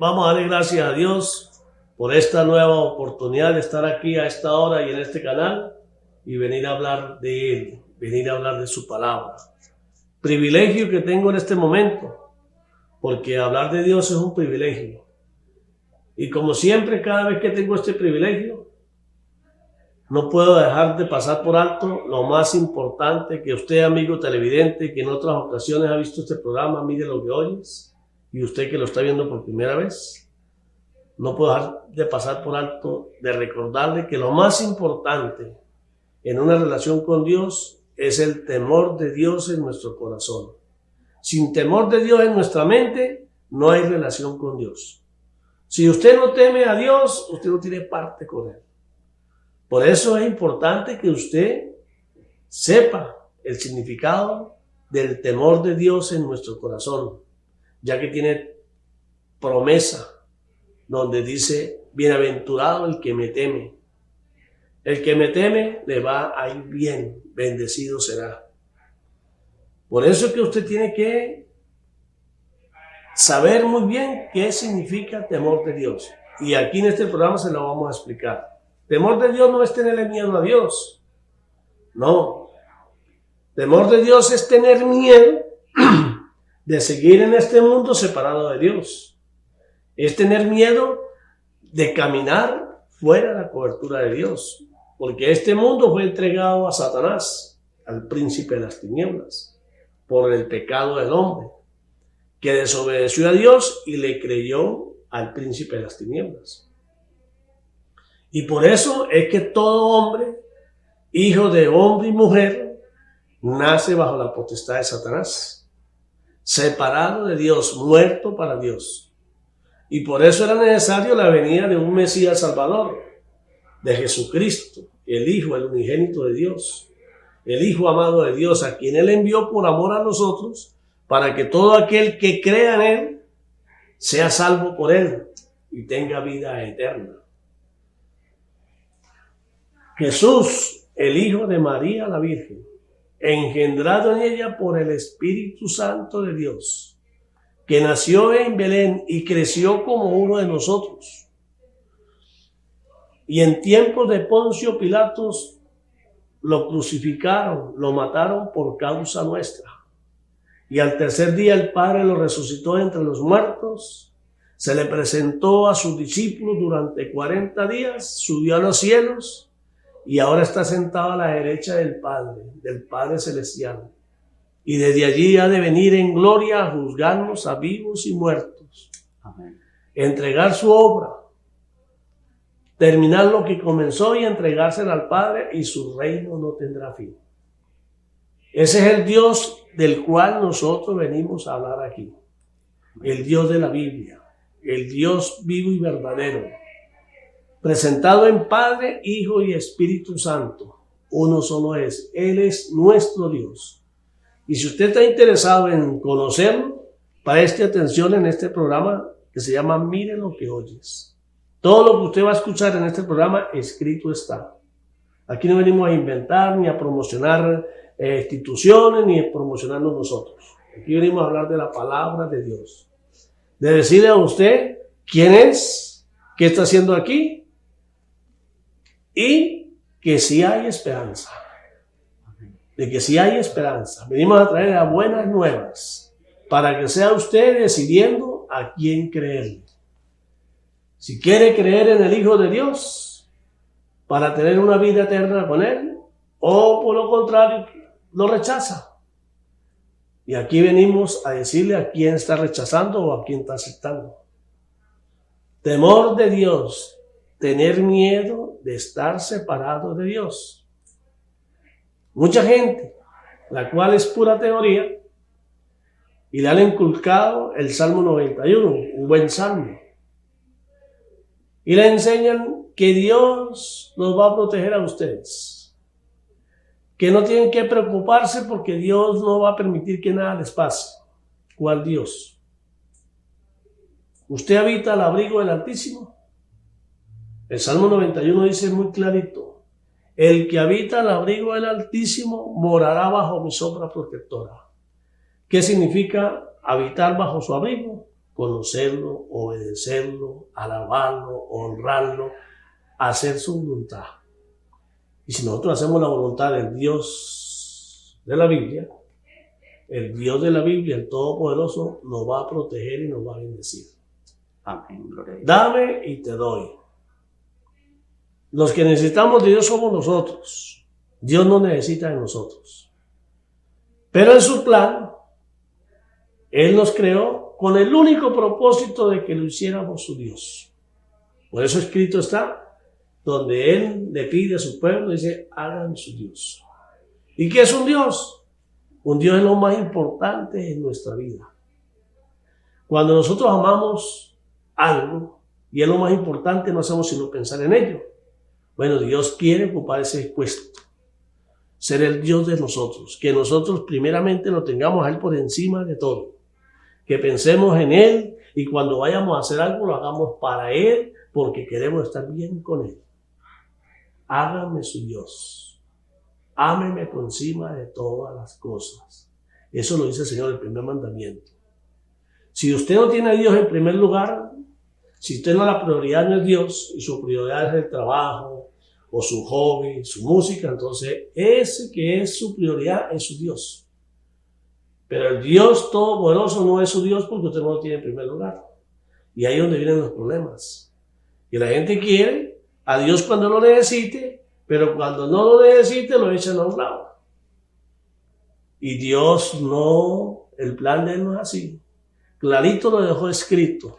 Vamos a darle gracias a Dios por esta nueva oportunidad de estar aquí a esta hora y en este canal y venir a hablar de Él, venir a hablar de su palabra. Privilegio que tengo en este momento, porque hablar de Dios es un privilegio. Y como siempre, cada vez que tengo este privilegio, no puedo dejar de pasar por alto lo más importante que usted, amigo televidente, que en otras ocasiones ha visto este programa, mire lo que oyes, y usted que lo está viendo por primera vez, no puedo dejar de pasar por alto de recordarle que lo más importante en una relación con Dios es el temor de Dios en nuestro corazón. Sin temor de Dios en nuestra mente, no hay relación con Dios. Si usted no teme a Dios, usted no tiene parte con Él. Por eso es importante que usted sepa el significado del temor de Dios en nuestro corazón, ya que tiene promesa donde dice, bienaventurado el que me teme. El que me teme le va a ir bien, bendecido será. Por eso es que usted tiene que saber muy bien qué significa temor de Dios. Y aquí en este programa se lo vamos a explicar. Temor de Dios no es tenerle miedo a Dios. No. Temor de Dios es tener miedo de seguir en este mundo separado de Dios. Es tener miedo de caminar fuera de la cobertura de Dios. Porque este mundo fue entregado a Satanás, al príncipe de las tinieblas, por el pecado del hombre, que desobedeció a Dios y le creyó al príncipe de las tinieblas. Y por eso es que todo hombre, hijo de hombre y mujer, nace bajo la potestad de Satanás, separado de Dios, muerto para Dios. Y por eso era necesario la venida de un Mesías Salvador, de Jesucristo, el Hijo, el unigénito de Dios, el Hijo amado de Dios, a quien Él envió por amor a nosotros, para que todo aquel que crea en Él sea salvo por Él y tenga vida eterna. Jesús, el Hijo de María la Virgen, engendrado en ella por el Espíritu Santo de Dios, que nació en Belén y creció como uno de nosotros. Y en tiempos de Poncio Pilatos lo crucificaron, lo mataron por causa nuestra. Y al tercer día el Padre lo resucitó entre los muertos, se le presentó a sus discípulos durante 40 días, subió a los cielos y ahora está sentado a la derecha del Padre Celestial. Y desde allí ha de venir en gloria a juzgarnos a vivos y muertos. Amén. Entregar su obra, terminar lo que comenzó y entregársela al Padre, y su reino no tendrá fin. Ese es el Dios del cual nosotros venimos a hablar aquí. El Dios de la Biblia, el Dios vivo y verdadero, presentado en Padre, Hijo y Espíritu Santo. Uno solo es. Él es nuestro Dios. Y si usted está interesado en conocerlo, preste atención en este programa que se llama Mire lo que oyes. Todo lo que usted va a escuchar en este programa escrito está. Aquí no venimos a inventar ni a promocionar instituciones ni a promocionarnos nosotros. Aquí venimos a hablar de la palabra de Dios. De decirle a usted quién es, qué está haciendo aquí y que sí hay esperanza. De que sí hay esperanza. Venimos a traer las buenas nuevas para que sea usted decidiendo a quién creer. Si quiere creer en el Hijo de Dios para tener una vida eterna con Él, o por lo contrario, lo rechaza. Y aquí venimos a decirle a quién está rechazando o a quién está aceptando. Temor de Dios, tener miedo de estar separado de Dios. Mucha gente, la cual es pura teoría, y le han inculcado el Salmo 91, un buen salmo. Y le enseñan que Dios los va a proteger a ustedes. Que no tienen que preocuparse porque Dios no va a permitir que nada les pase. ¿Cuál Dios? ¿Usted habita al abrigo del Altísimo? El Salmo 91 dice muy clarito: el que habita al abrigo del Altísimo morará bajo mi sombra protectora. ¿Qué significa habitar bajo su abrigo? conocerlo, obedecerlo, alabarlo, honrarlo, hacer su voluntad. Y si nosotros hacemos la voluntad del Dios de la Biblia, el Dios de la Biblia, el Todopoderoso, nos va a proteger y nos va a bendecir. Amén, gloria a Dios. Dame y te doy. Los que necesitamos de Dios somos nosotros. Dios no necesita de nosotros. Pero en su plan, Él nos creó con el único propósito de que lo hiciéramos su Dios. Por eso escrito está, donde Él le pide a su pueblo, dice, hagan su Dios. ¿Y qué es un Dios? Un Dios es lo más importante en nuestra vida. Cuando nosotros amamos algo, y es lo más importante, no hacemos sino pensar en ello. Bueno, Dios quiere ocupar ese puesto, ser el Dios de nosotros, que nosotros primeramente lo tengamos a Él por encima de todo, que pensemos en Él y cuando vayamos a hacer algo lo hagamos para Él, porque queremos estar bien con Él. Hágame su Dios, ámeme por encima de todas las cosas. Eso lo dice el Señor, el primer mandamiento. Si usted no tiene a Dios en primer lugar, si usted no, la prioridad no es Dios y su prioridad es el trabajo o su hobby, su música, entonces ese que es su prioridad es su Dios. Pero el Dios Todopoderoso no es su Dios porque usted no lo tiene en primer lugar. Y ahí es donde vienen los problemas. Y la gente quiere a Dios cuando lo necesite, pero cuando no lo necesite lo echan a un lado. Y Dios no, el plan de Él no es así. Clarito lo dejó escrito.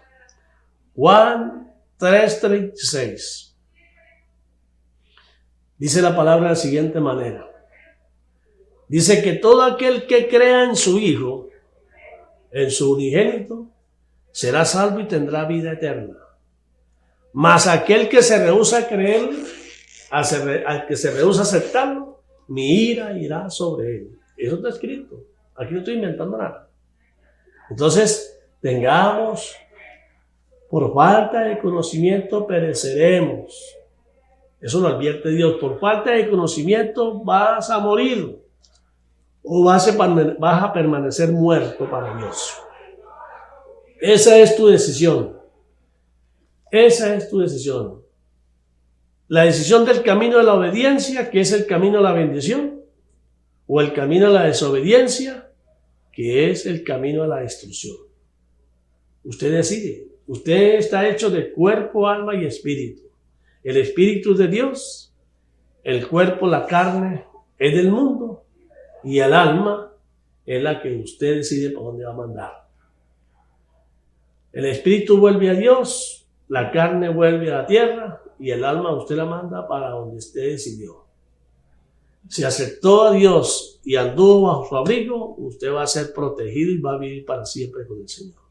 Juan 3:36. Dice la palabra de la siguiente manera. Dice que todo aquel que crea en su Hijo, en su unigénito, será salvo y tendrá vida eterna. Mas aquel que se rehúsa a creer, al que se rehúsa a aceptarlo, mi ira irá sobre él. Eso está escrito. Aquí no estoy inventando nada. Entonces, tengamos, por falta de conocimiento pereceremos. Eso lo advierte Dios. Por falta de conocimiento vas a morir o vas a permanecer muerto para Dios. Esa es tu decisión. Esa es tu decisión. La decisión del camino de la obediencia, que es el camino a la bendición, o el camino a la desobediencia, que es el camino a la destrucción. Usted decide. Usted está hecho de cuerpo, alma y espíritu. El espíritu es de Dios, el cuerpo, la carne, es del mundo, y el alma es la que usted decide para dónde va a mandar. El espíritu vuelve a Dios, la carne vuelve a la tierra, y el alma usted la manda para donde usted decidió. Si aceptó a Dios y anduvo bajo su abrigo, usted va a ser protegido y va a vivir para siempre con el Señor.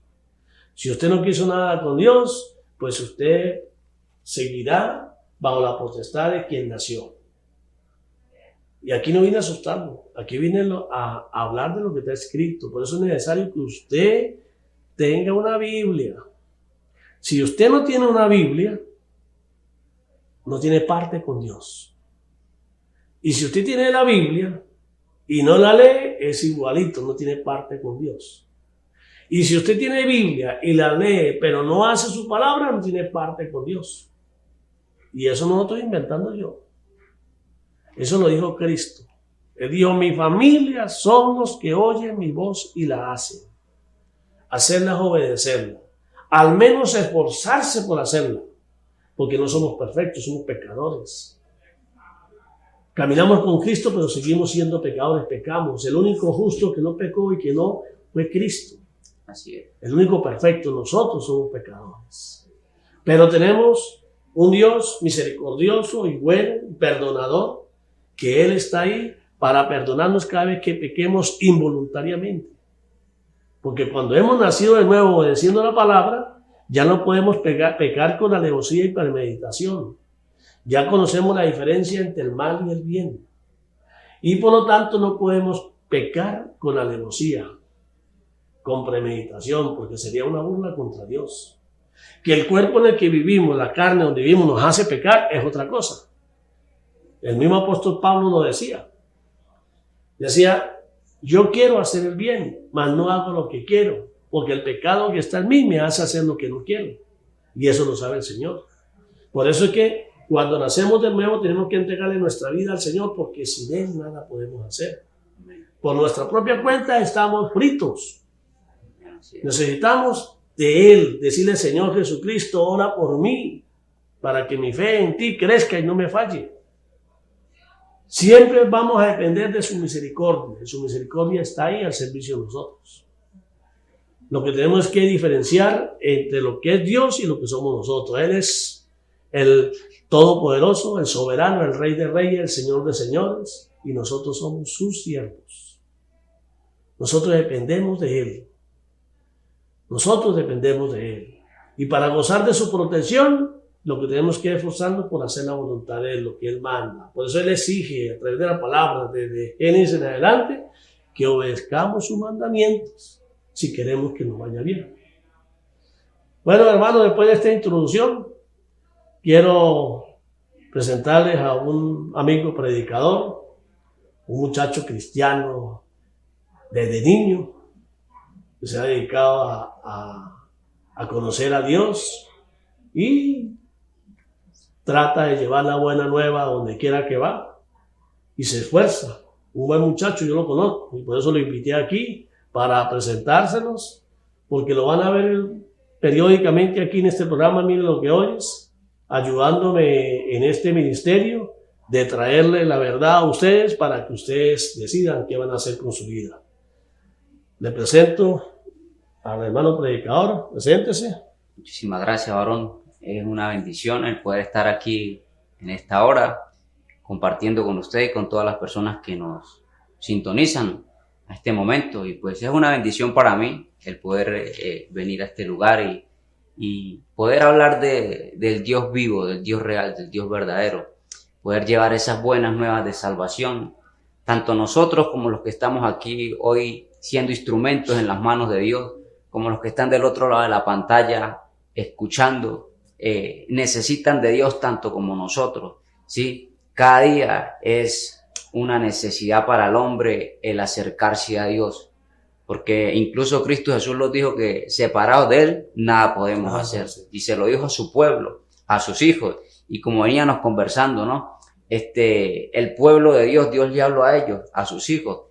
Si usted no quiso nada con Dios, pues usted seguirá bajo la potestad de quien nació. Y aquí no viene a asustarlo, aquí viene a hablar de lo que está escrito. Por eso es necesario que usted tenga una Biblia. Si usted no tiene una Biblia, no tiene parte con Dios. Y si usted tiene la Biblia y no la lee, es igualito, no tiene parte con Dios. Y si usted tiene Biblia y la lee, pero no hace su palabra, no tiene parte con Dios. Y eso no lo estoy inventando yo. Eso lo dijo Cristo. Él dijo, mi familia son los que oyen mi voz y la hacen. Hacerlas obedecerla. Al menos esforzarse por hacerla. Porque no somos perfectos, somos pecadores. Caminamos con Cristo, pero seguimos siendo pecadores, pecamos. El único justo que no pecó y que no fue Cristo. Así es. El único perfecto, nosotros somos pecadores. Pero tenemos un Dios misericordioso y bueno, perdonador, que Él está ahí para perdonarnos cada vez que pequemos involuntariamente. Porque cuando hemos nacido de nuevo obedeciendo la palabra, ya no podemos pecar con alevosía y premeditación. Ya conocemos la diferencia entre el mal y el bien. Y por lo tanto no podemos pecar con alevosía, con premeditación, porque sería una burla contra Dios. Que el cuerpo en el que vivimos, la carne donde vivimos, nos hace pecar es otra cosa. El mismo apóstol Pablo lo decía. Decía, yo quiero hacer el bien, mas no hago lo que quiero. porque el pecado que está en mí me hace hacer lo que no quiero. Y eso lo sabe el Señor. Por eso es que cuando nacemos de nuevo tenemos que entregarle nuestra vida al Señor, porque sin Él nada podemos hacer. Por nuestra propia cuenta estamos fritos. Necesitamos de Él, decirle: Señor Jesucristo, ora por mí, para que mi fe en ti crezca y no me falle. Siempre vamos a depender de su misericordia. Su misericordia está ahí al servicio de nosotros. Lo que tenemos que diferenciar entre lo que es Dios y lo que somos nosotros. Él es el Todopoderoso, el Soberano, el Rey de Reyes, el Señor de Señores, y nosotros somos sus siervos. Nosotros dependemos de Él. Nosotros dependemos de Él. Y para gozar de su protección, lo que tenemos que esforzarnos por hacer la voluntad de Él, lo que Él manda. Por eso Él exige, a través de la palabra, desde Génesis en adelante, que obedezcamos sus mandamientos si queremos que nos vaya bien. Bueno, hermanos, después de esta introducción, quiero presentarles a un amigo predicador, un muchacho cristiano desde niño, que se ha dedicado a conocer a Dios y trata de llevar la buena nueva a donde quiera que va y se esfuerza. Un buen muchacho, yo lo conozco y por eso lo invité aquí para presentárselos, porque lo van a ver periódicamente aquí en este programa. Miren lo que oyes, ayudándome en este ministerio de traerle la verdad a ustedes para que ustedes decidan qué van a hacer con su vida. Le presento al hermano predicador. Preséntese. Muchísimas gracias, varón. Es una bendición el poder estar aquí en esta hora compartiendo con usted y con todas las personas que nos sintonizan a este momento. Y pues es una bendición para mí el poder venir a este lugar y poder hablar del Dios vivo, del Dios real, del Dios verdadero. Poder llevar esas buenas nuevas de salvación, tanto nosotros como los que estamos aquí hoy siendo instrumentos en las manos de Dios, como los que están del otro lado de la pantalla escuchando, necesitan de Dios tanto como nosotros, ¿sí? Cada día es una necesidad para el hombre el acercarse a Dios, porque incluso Cristo Jesús nos dijo que separados de Él nada podemos hacer, y se lo dijo a su pueblo, a sus hijos, y como veníamos conversando, ¿no? El pueblo de Dios, Dios le habló a ellos, a sus hijos.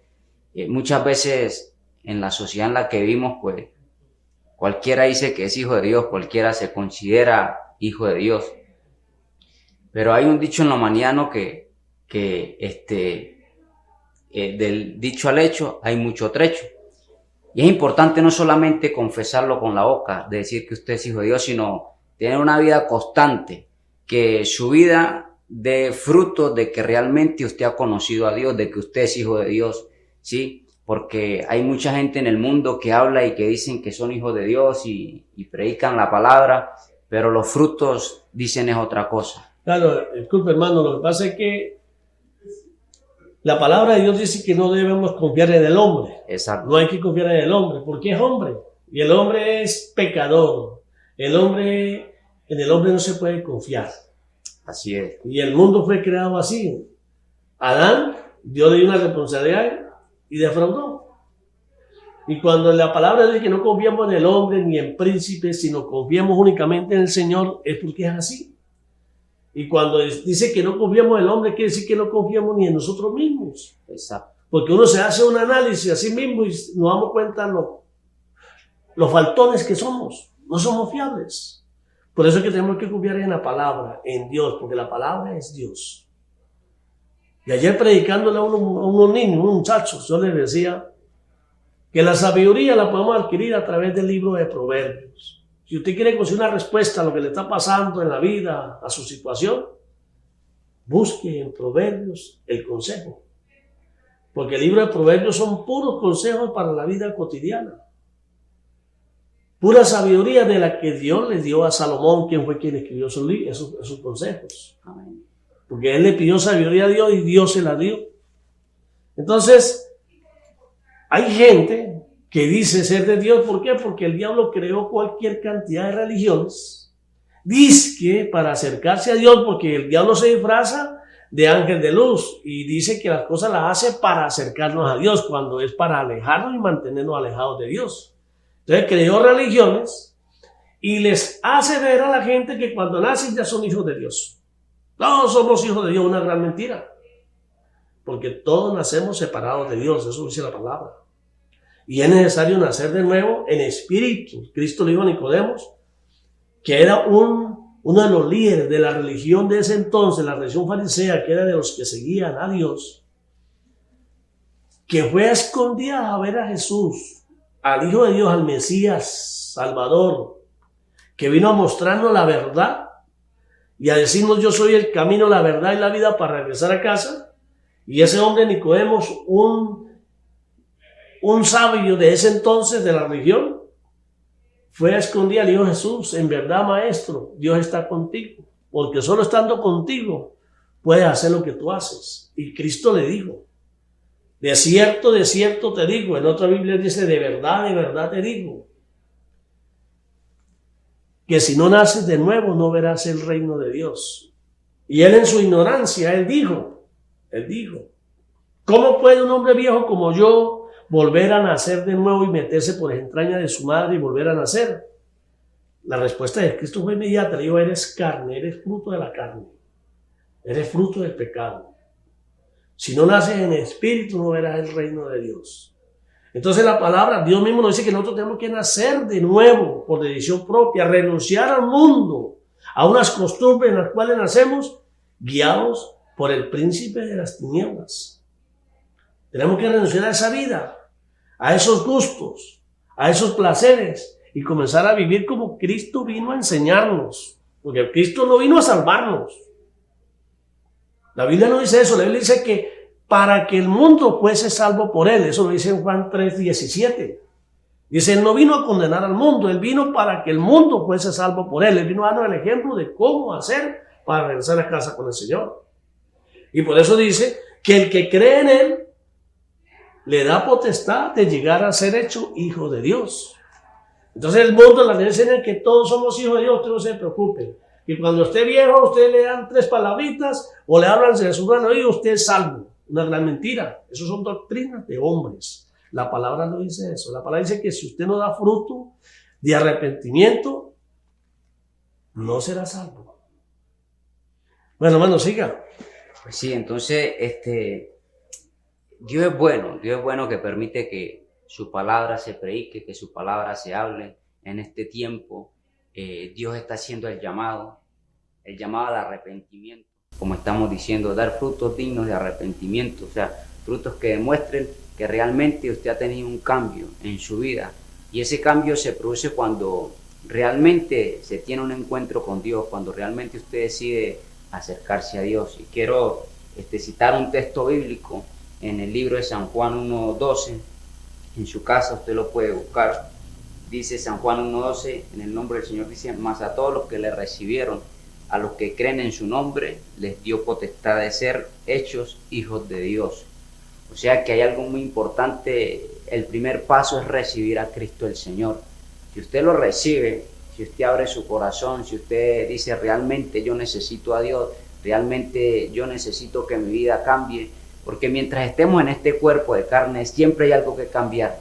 Muchas veces en la sociedad en la que vivimos, pues cualquiera dice que es hijo de Dios, cualquiera se considera hijo de Dios. Pero hay un dicho en la humanidad, ¿no? que del dicho al hecho hay mucho trecho. Y es importante no solamente confesarlo con la boca, de decir que usted es hijo de Dios, sino tener una vida constante, que su vida dé fruto de que realmente usted ha conocido a Dios, de que usted es hijo de Dios, ¿sí? Porque hay mucha gente en el mundo que habla y que dicen que son hijos de Dios y predican la palabra, pero los frutos dicen es otra cosa. Claro, disculpe, hermano, lo que pasa es que la palabra de Dios dice que no debemos confiar en el hombre. Exacto. No hay que confiar en el hombre, porque es hombre. Y el hombre es pecador. En el hombre no se puede confiar. Así es. Y el mundo fue creado así. Adán, Dios le dio una responsabilidad y defraudó. Y cuando la palabra dice que no confiamos en el hombre ni en príncipes, sino confiamos únicamente en el Señor, es porque es así. Y cuando dice que no confiamos en el hombre, quiere decir que no confiamos ni en nosotros mismos. Exacto. Porque uno se hace un análisis a sí mismo y nos damos cuenta los faltones que somos. No somos fiables. Por eso es que tenemos que confiar en la palabra, en Dios, porque la palabra es Dios. Y ayer predicándole a unos niños, unos muchachos, yo les decía que la sabiduría la podemos adquirir a través del libro de Proverbios. Si usted quiere conseguir una respuesta a lo que le está pasando en la vida, a su situación, busque en Proverbios el consejo. Porque el libro de Proverbios son puros consejos para la vida cotidiana. Pura sabiduría de la que Dios le dio a Salomón, quien fue quien escribió esos consejos. Amén. Porque él le pidió sabiduría a Dios y Dios se la dio. Entonces, hay gente que dice ser de Dios. ¿Por qué? Porque el diablo creó cualquier cantidad de religiones. Dice que para acercarse a Dios, porque el diablo se disfraza de ángel de luz y dice que las cosas las hace para acercarnos a Dios, cuando es para alejarnos y mantenernos alejados de Dios. Entonces creó religiones y les hace ver a la gente que cuando nacen ya son hijos de Dios. Todos somos hijos de Dios, una gran mentira. Porque todos nacemos separados de Dios, eso dice la palabra. Y es necesario nacer de nuevo en espíritu. Cristo le dijo a Nicodemo, que era uno de los líderes de la religión de ese entonces, la religión farisea, que era de los que seguían a Dios, que fue a escondidas a ver a Jesús, al Hijo de Dios, al Mesías, Salvador, que vino a mostrarnos la verdad y a decirnos: yo soy el camino, la verdad y la vida, para regresar a casa. Y ese hombre Nicodemo, un sabio de ese entonces de la religión, fue a escondidas, le dijo: Jesús, en verdad, maestro, Dios está contigo, porque solo estando contigo puedes hacer lo que tú haces. Y Cristo le dijo: de cierto te digo. En otra Biblia dice: de verdad te digo, que si no naces de nuevo no verás el reino de Dios. Y él, en su ignorancia, él dijo, ¿cómo puede un hombre viejo como yo volver a nacer de nuevo y meterse por las entrañas de su madre y volver a nacer? La respuesta de Cristo fue inmediata. Le dijo: eres carne, eres fruto de la carne, eres fruto del pecado. Si no naces en espíritu no verás el reino de Dios. Entonces la palabra, Dios mismo nos dice que nosotros tenemos que nacer de nuevo por decisión propia, renunciar al mundo, a unas costumbres en las cuales nacemos guiados por el príncipe de las tinieblas. Tenemos que renunciar a esa vida, a esos gustos, a esos placeres, y comenzar a vivir como Cristo vino a enseñarnos, porque Cristo no vino a salvarnos. La Biblia no dice eso. La Biblia dice que para que el mundo fuese salvo por él. Eso lo dice en Juan 3:17. Dice: él no vino a condenar al mundo, él vino para que el mundo fuese salvo por él. Él vino a darnos el ejemplo de cómo hacer para regresar a casa con el Señor. Y por eso dice que el que cree en él le da potestad de llegar a ser hecho hijo de Dios. Entonces el mundo, la ley enseña que todos somos hijos de Dios. Usted no se preocupe. Y cuando esté viejo, usted le dan 3 palabritas o le hablan de su gran oído, usted es salvo. Una gran mentira. Eso son doctrinas de hombres. La palabra no dice eso. La palabra dice que si usted no da fruto de arrepentimiento, no será salvo. Bueno, hermano, siga. Pues sí, entonces, Dios es bueno que permite que su palabra se predique, que su palabra se hable en este tiempo. Dios está haciendo el llamado al arrepentimiento, como estamos diciendo, dar frutos dignos de arrepentimiento, o sea, frutos que demuestren que realmente usted ha tenido un cambio en su vida, y ese cambio se produce cuando realmente se tiene un encuentro con Dios, cuando realmente usted decide acercarse a Dios. Y quiero citar un texto bíblico en el libro de San Juan 1:12. En su casa usted lo puede buscar. Dice San Juan 1:12, en el nombre del Señor dice: mas a todos los que le recibieron, a los que creen en su nombre, les dio potestad de ser hechos hijos de Dios. O sea que hay algo muy importante. El primer paso es recibir a Cristo el Señor. Si usted lo recibe, si usted abre su corazón, si usted dice: realmente yo necesito a Dios, realmente yo necesito que mi vida cambie, porque mientras estemos en este cuerpo de carne siempre hay algo que cambiar.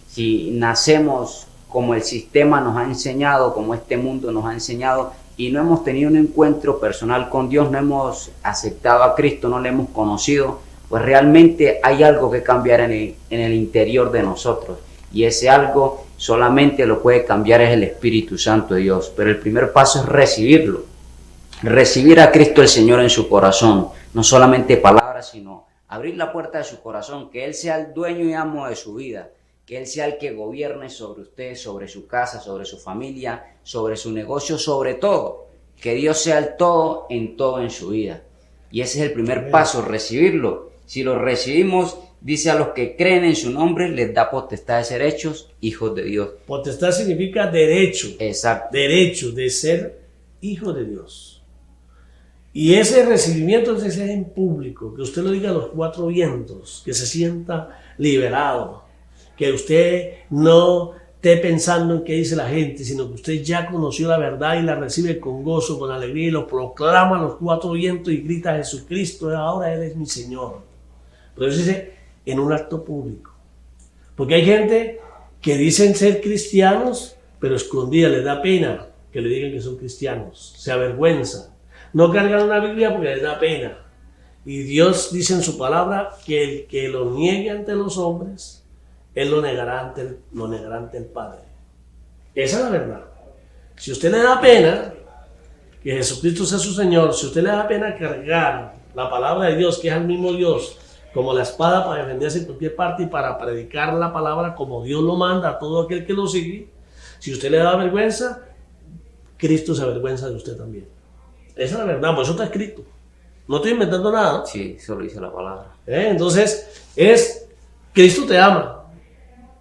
Si nacemos como el sistema nos ha enseñado, como este mundo nos ha enseñado, y no hemos tenido un encuentro personal con Dios, no hemos aceptado a Cristo, no le hemos conocido, pues realmente hay algo que cambiar en el interior de nosotros, y ese algo solamente lo puede cambiar es el Espíritu Santo de Dios. Pero el primer paso es recibirlo, recibir a Cristo el Señor en su corazón, no solamente palabras, sino abrir la puerta de su corazón, que Él sea el dueño y amo de su vida, que Él sea el que gobierne sobre usted, sobre su casa, sobre su familia, sobre su negocio, sobre todo. Que Dios sea el todo en su vida. Y ese es el primer paso, recibirlo. Si lo recibimos, dice: a los que creen en su nombre, les da potestad de ser hechos hijos de Dios. Potestad significa derecho. Exacto. Derecho de ser hijo de Dios. Y ese recibimiento es en público, que usted lo diga a los 4 vientos, que se sienta liberado. Que usted no esté pensando en qué dice la gente, sino que usted ya conoció la verdad y la recibe con gozo, con alegría, y lo proclama a los 4 vientos y grita: Jesucristo, ahora eres mi Señor. Pero eso dice en un acto público. Porque hay gente que dicen ser cristianos, pero escondidas, les da pena que le digan que son cristianos, se avergüenzan, no cargan una Biblia porque les da pena. Y Dios dice en su palabra que el que lo niegue ante los hombres, Él lo negará ante el Padre. Esa es la verdad. Si a usted le da pena que Jesucristo sea su Señor, si a usted le da pena cargar la palabra de Dios, que es el mismo Dios, como la espada para defenderse en cualquier parte y para predicar la palabra como Dios lo manda a todo aquel que lo sigue, si a usted le da vergüenza, Cristo se avergüenza de usted también. Esa es la verdad, por eso está escrito. No estoy inventando nada. Sí, eso lo dice la palabra. Entonces, Cristo te ama,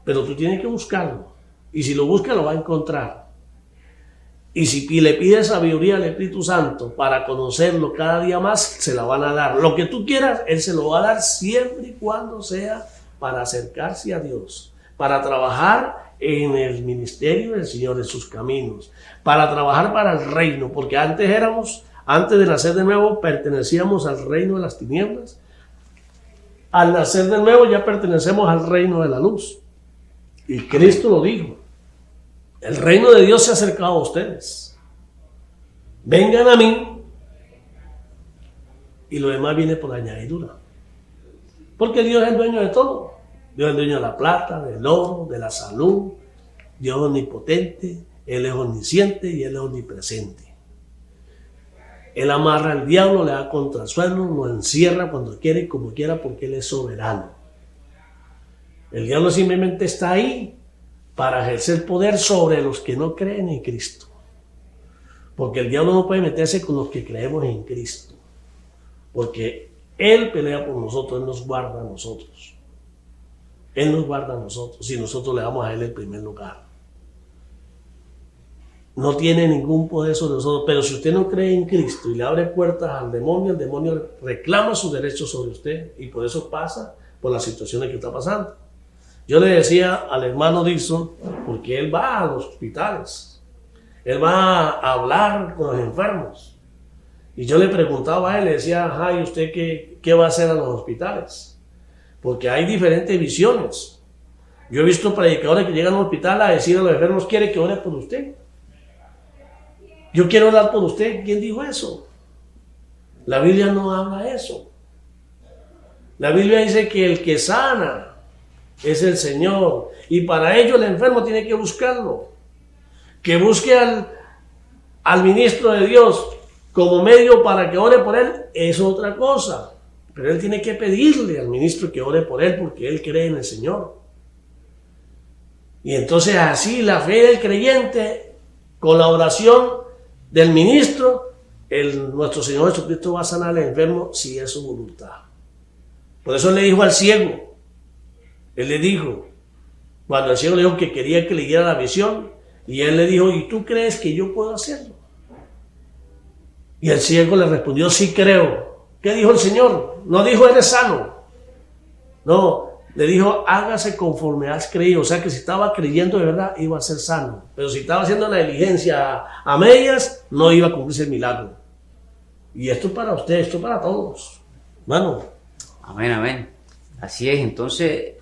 pero tú tienes que buscarlo. Y si lo busca, lo va a encontrar. Y si le pides sabiduría al Espíritu Santo para conocerlo cada día más, se la van a dar. Lo que tú quieras, Él se lo va a dar siempre y cuando sea para acercarse a Dios, para trabajar en el ministerio del Señor, en sus caminos, para trabajar para el reino, porque antes de nacer de nuevo, pertenecíamos al reino de las tinieblas. Al nacer de nuevo ya pertenecemos al reino de la luz. Y Cristo lo dijo. El reino de Dios se ha acercado a ustedes. Vengan a mí y lo demás viene por añadidura. Porque Dios es el dueño de todo. Dios es el dueño de la plata, del oro, de la salud. Dios es omnipotente, Él es omnisciente y Él es omnipresente. Él amarra al diablo, le da contrasuelo, lo encierra cuando quiere y como quiera porque Él es soberano. El diablo simplemente está ahí para ejercer poder sobre los que no creen en Cristo. Porque el diablo no puede meterse con los que creemos en Cristo. Porque Él pelea por nosotros, Él nos guarda a nosotros. Él nos guarda a nosotros y nosotros le damos a Él el primer lugar. No tiene ningún poder sobre nosotros, pero si usted no cree en Cristo y le abre puertas al demonio, el demonio reclama sus derechos sobre usted y por eso pasa por las situaciones que está pasando. Yo le decía al hermano Dixon, porque él va a los hospitales, él va a hablar con los enfermos. Y yo le preguntaba a él, le decía, ajá, ¿y usted qué va a hacer a los hospitales? Porque hay diferentes visiones. Yo he visto predicadores que llegan al hospital a decir a los enfermos, ¿quiere que ore por usted? Yo quiero orar por usted. ¿Quién dijo eso? La Biblia no habla eso. La Biblia dice que el que sana es el Señor. Y para ello el enfermo tiene que buscarlo. Que busque al ministro de Dios como medio para que ore por él es otra cosa. Pero él tiene que pedirle al ministro que ore por él porque él cree en el Señor. Y entonces así la fe del creyente con la oración del ministro, nuestro Señor Jesucristo va a sanar al enfermo si es su voluntad. Por eso le dijo al ciego, él le dijo, cuando el ciego le dijo que quería que le diera la visión, y él le dijo, ¿y tú crees que yo puedo hacerlo? Y el ciego le respondió, sí creo. ¿Qué dijo el Señor? No dijo, eres sano. No, le dijo, hágase conforme has creído. O sea que si estaba creyendo de verdad, iba a ser sano. Pero si estaba haciendo la diligencia a medias, no iba a cumplirse el milagro. Y esto es para usted, esto es para todos. Hermano. Amén, amén. Así es, entonces,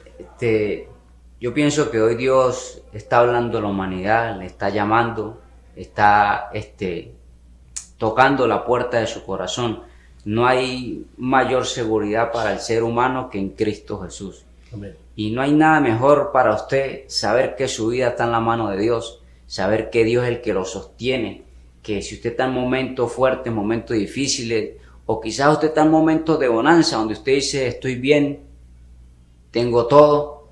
yo pienso que hoy Dios está hablando a la humanidad, le está llamando, está tocando la puerta de su corazón. No hay mayor seguridad para el ser humano que en Cristo Jesús. Amén. Y no hay nada mejor para usted saber que su vida está en la mano de Dios, saber que Dios es el que lo sostiene, que si usted está en momentos fuertes, momentos difíciles, o quizás usted está en momentos de bonanza, donde usted dice, estoy bien, tengo todo,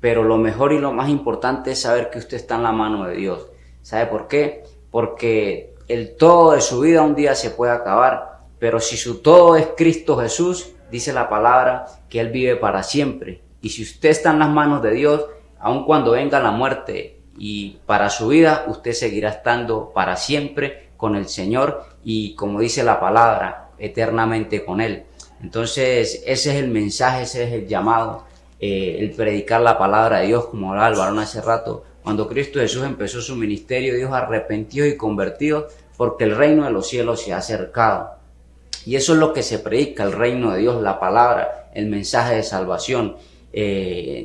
pero lo mejor y lo más importante es saber que usted está en la mano de Dios. ¿Sabe por qué? Porque el todo de su vida un día se puede acabar, pero si su todo es Cristo Jesús, dice la palabra que Él vive para siempre. Y si usted está en las manos de Dios, aun cuando venga la muerte y para su vida, usted seguirá estando para siempre con el Señor y, como dice la palabra, eternamente con Él. Entonces, ese es el mensaje, ese es el llamado, el predicar la palabra de Dios, como hablaba el varón hace rato. Cuando Cristo Jesús empezó su ministerio, Dios arrepentidos y convertidos, porque el reino de los cielos se ha acercado. Y eso es lo que se predica, el reino de Dios, la palabra, el mensaje de salvación.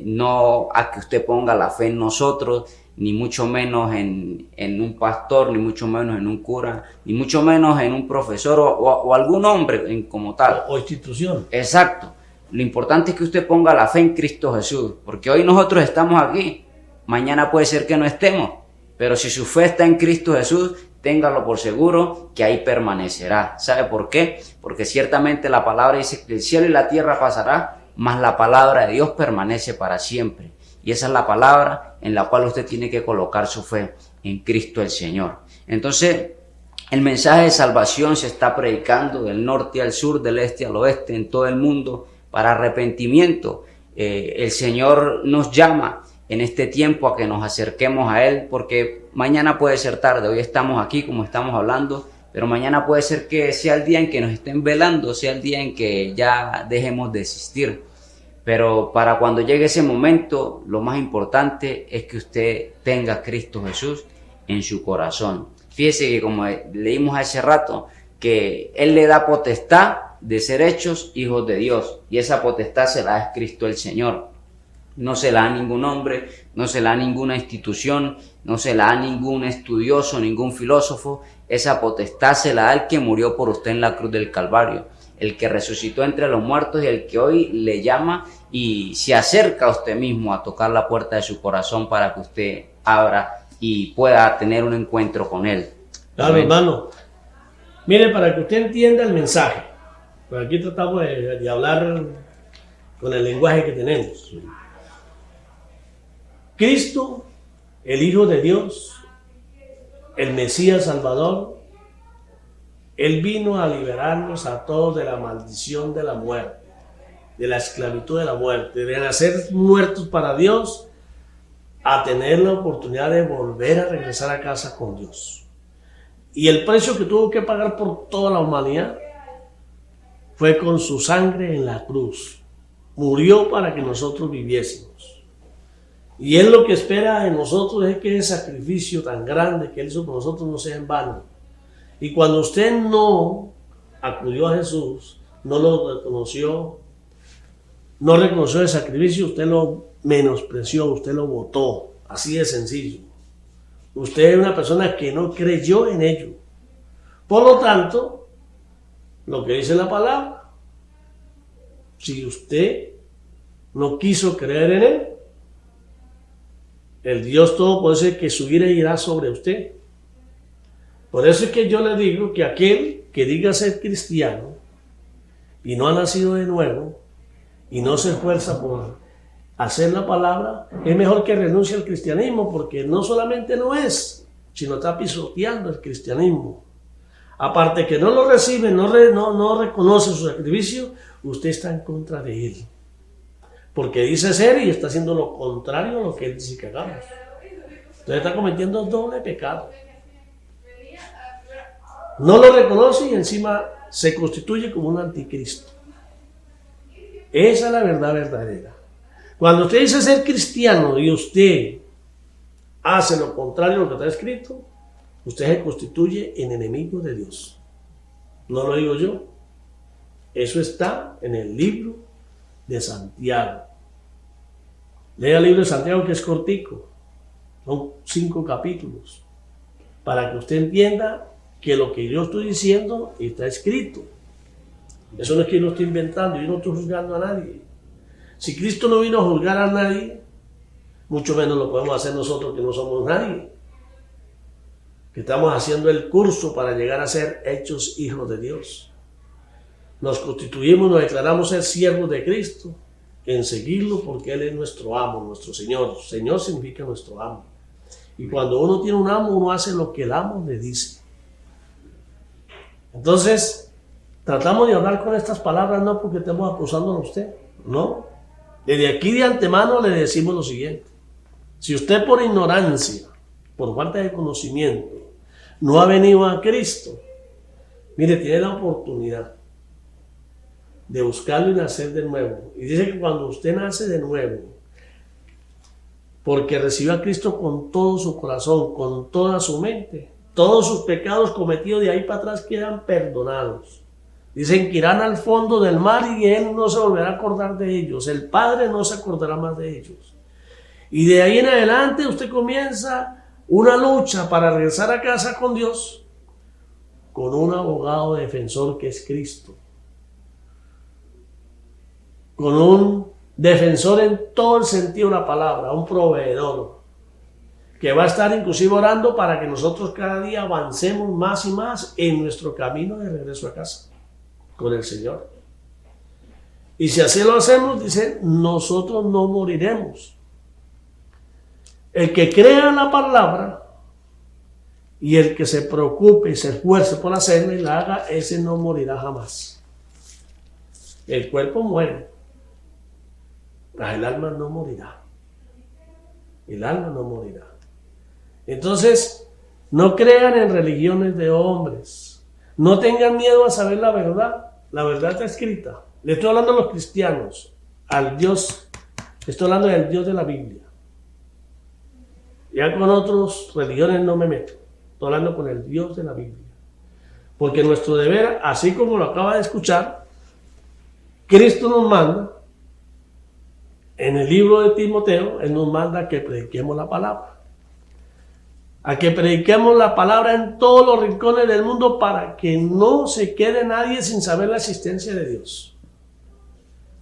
no a que usted ponga la fe en nosotros, ni mucho menos en un pastor, ni mucho menos en un cura, ni mucho menos en un profesor o algún hombre como tal. O institución. Exacto. Lo importante es que usted ponga la fe en Cristo Jesús, porque hoy nosotros estamos aquí, mañana puede ser que no estemos, pero si su fe está en Cristo Jesús, téngalo por seguro que ahí permanecerá. ¿Sabe por qué? Porque ciertamente la palabra dice que el cielo y la tierra pasará, mas la palabra de Dios permanece para siempre. Y esa es la palabra en la cual usted tiene que colocar su fe, en Cristo el Señor. Entonces, el mensaje de salvación se está predicando del norte al sur, del este al oeste, en todo el mundo, para arrepentimiento. El Señor nos llama en este tiempo a que nos acerquemos a Él, porque mañana puede ser tarde. Hoy estamos aquí como estamos hablando, pero mañana puede ser que sea el día en que nos estén velando, sea el día en que ya dejemos de existir. Pero para cuando llegue ese momento, lo más importante es que usted tenga a Cristo Jesús en su corazón. Fíjese que como leímos hace rato, que Él le da potestad de ser hechos hijos de Dios, y esa potestad se la da Cristo el Señor. No se la da ningún hombre, no se la da ninguna institución, no se la da ningún estudioso, ningún filósofo. Esa potestad se la da el que murió por usted en la cruz del Calvario, el que resucitó entre los muertos y el que hoy le llama y se acerca a usted mismo a tocar la puerta de su corazón para que usted abra y pueda tener un encuentro con Él. Claro, hermano. Mire, para que usted entienda el mensaje, pues aquí tratamos de hablar con el lenguaje que tenemos. Cristo, el Hijo de Dios, el Mesías Salvador, Él vino a liberarnos a todos de la maldición de la muerte, de la esclavitud de la muerte, de nacer muertos para Dios, a tener la oportunidad de volver a regresar a casa con Dios. Y el precio que tuvo que pagar por toda la humanidad fue con su sangre en la cruz. Murió para que nosotros viviésemos. Y Él lo que espera de nosotros es que ese sacrificio tan grande que Él hizo por nosotros no sea en vano. Y cuando usted no acudió a Jesús, no lo reconoció, no reconoció el sacrificio, usted lo menospreció, usted lo botó, así de sencillo. Usted es una persona que no creyó en ello. Por lo tanto, lo que dice la palabra, si usted no quiso creer en Él, el Dios Todopoderoso que su ira irá sobre usted. Por eso es que yo le digo que aquel que diga ser cristiano y no ha nacido de nuevo y no se esfuerza por hacer la palabra, es mejor que renuncie al cristianismo, porque no solamente no es, sino está pisoteando el cristianismo. Aparte que no lo recibe, no reconoce su sacrificio, usted está en contra de Él. Porque dice ser y está haciendo lo contrario a lo que Él dice que hagamos. Entonces está cometiendo doble pecado. No lo reconoce y encima se constituye como un anticristo. Esa es la verdad verdadera. Cuando usted dice ser cristiano y usted hace lo contrario a lo que está escrito, usted se constituye en enemigo de Dios. No lo digo yo. Eso está en el libro de Santiago. Lea el libro de Santiago, que es cortico. Son 5 capítulos. Para que usted entienda que lo que yo estoy diciendo está escrito. Eso no es que yo lo estoy inventando, yo no estoy juzgando a nadie. Si Cristo no vino a juzgar a nadie, mucho menos lo podemos hacer nosotros que no somos nadie. Que estamos haciendo el curso para llegar a ser hechos hijos de Dios. Nos constituimos, nos declaramos ser siervos de Cristo, en seguirlo porque Él es nuestro amo, nuestro Señor. Señor significa nuestro amo. Y cuando uno tiene un amo, uno hace lo que el amo le dice. Entonces, tratamos de hablar con estas palabras no porque estemos acusando a usted, no. Desde aquí de antemano le decimos lo siguiente. Si usted por ignorancia, por falta de conocimiento, no ha venido a Cristo, mire, tiene la oportunidad de buscarlo y nacer de nuevo. Y dice que cuando usted nace de nuevo, porque recibió a Cristo con todo su corazón, con toda su mente, todos sus pecados cometidos de ahí para atrás quedan perdonados. Dicen que irán al fondo del mar y Él no se volverá a acordar de ellos. El Padre no se acordará más de ellos. Y de ahí en adelante usted comienza una lucha para regresar a casa con Dios, con un abogado defensor que es Cristo. Con un defensor en todo el sentido de la palabra, un proveedor, que va a estar inclusive orando para que nosotros cada día avancemos más y más en nuestro camino de regreso a casa con el Señor. Y si así lo hacemos, dice, nosotros no moriremos. El que crea en la palabra y el que se preocupe y se esfuerce por hacerla y la haga, ese no morirá jamás. El cuerpo muere, el alma no morirá. El alma no morirá. Entonces, no crean en religiones de hombres. No tengan miedo a saber la verdad. La verdad está escrita. Le estoy hablando a los cristianos, al Dios, estoy hablando del Dios de la Biblia. Ya con otras religiones no me meto. Estoy hablando con el Dios de la Biblia. Porque nuestro deber, así como lo acaba de escuchar, Cristo nos manda, en el libro de Timoteo, Él nos manda que prediquemos la palabra. A que prediquemos la palabra en todos los rincones del mundo para que no se quede nadie sin saber la existencia de Dios.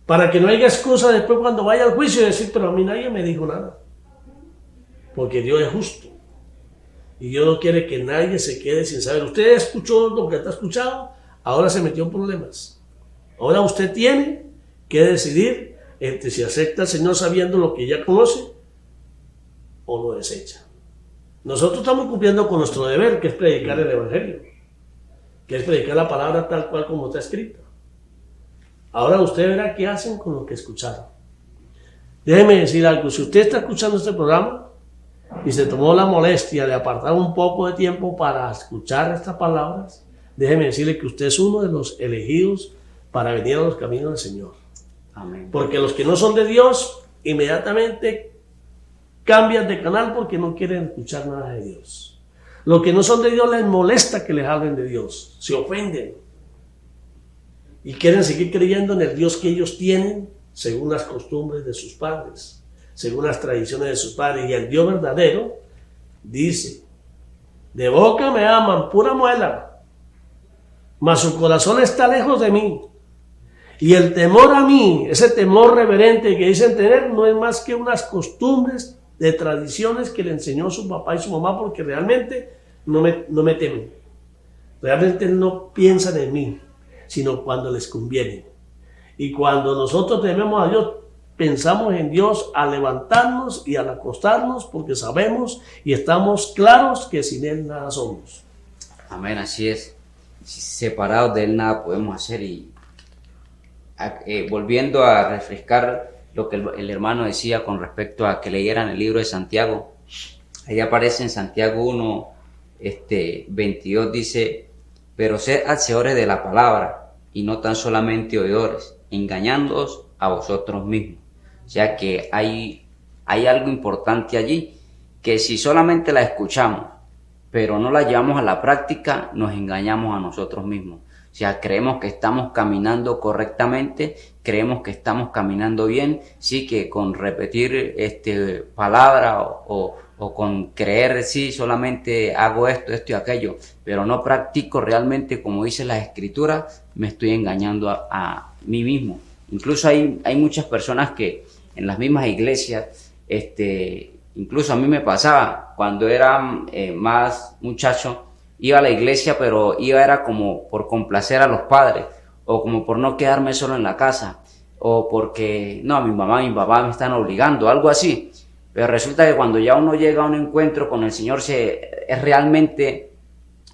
Para que no haya excusa después cuando vaya al juicio y decir, pero a mí nadie me dijo nada. Porque Dios es justo. Y Dios no quiere que nadie se quede sin saber. Usted escuchó lo que está escuchado, ahora se metió en problemas. Ahora usted tiene que decidir entre si acepta al Señor sabiendo lo que ya conoce o lo desecha. Nosotros estamos cumpliendo con nuestro deber, que es predicar el Evangelio, que es predicar la palabra tal cual como está escrita. Ahora usted verá qué hacen con lo que escucharon. Déjeme decir algo, si usted está escuchando este programa y se tomó la molestia de apartar un poco de tiempo para escuchar estas palabras, déjeme decirle que usted es uno de los elegidos para venir a los caminos del Señor. Amén. Porque los que no son de Dios, inmediatamente cambian de canal porque no quieren escuchar nada de Dios. Los que no son de Dios les molesta que les hablen de Dios, se ofenden y quieren seguir creyendo en el Dios que ellos tienen según las costumbres de sus padres, según las tradiciones de sus padres. Y el Dios verdadero dice, de boca me aman, pura muela, mas su corazón está lejos de mí. Y el temor a mí, ese temor reverente que dicen tener, no es más que unas costumbres de tradiciones que le enseñó su papá y su mamá, porque realmente no me temen. Realmente no piensan en mí, sino cuando les conviene. Y cuando nosotros tememos a Dios, pensamos en Dios al levantarnos y al acostarnos, porque sabemos y estamos claros que sin Él nada somos. Amén, así es. Separados de Él nada podemos hacer. Y volviendo a refrescar lo que el hermano decía con respecto a que leyeran el libro de Santiago, ahí aparece en Santiago 1, 22, dice, pero sed hacedores de la palabra y no tan solamente oidores, engañándoos a vosotros mismos. O sea que hay algo importante allí, que si solamente la escuchamos, pero no la llevamos a la práctica, nos engañamos a nosotros mismos. O sea, creemos que estamos caminando correctamente, creemos que estamos caminando bien, sí, que con repetir palabra o con creer, sí, solamente hago esto y aquello, pero no practico realmente como dice las Escrituras, me estoy engañando a mí mismo. Incluso hay muchas personas que en las mismas iglesias, incluso a mí me pasaba cuando era más muchacho, iba a la iglesia, pero era como por complacer a los padres, o como por no quedarme solo en la casa, o porque, no, mi mamá y mi papá me están obligando, algo así. Pero resulta que cuando ya uno llega a un encuentro con el Señor, es realmente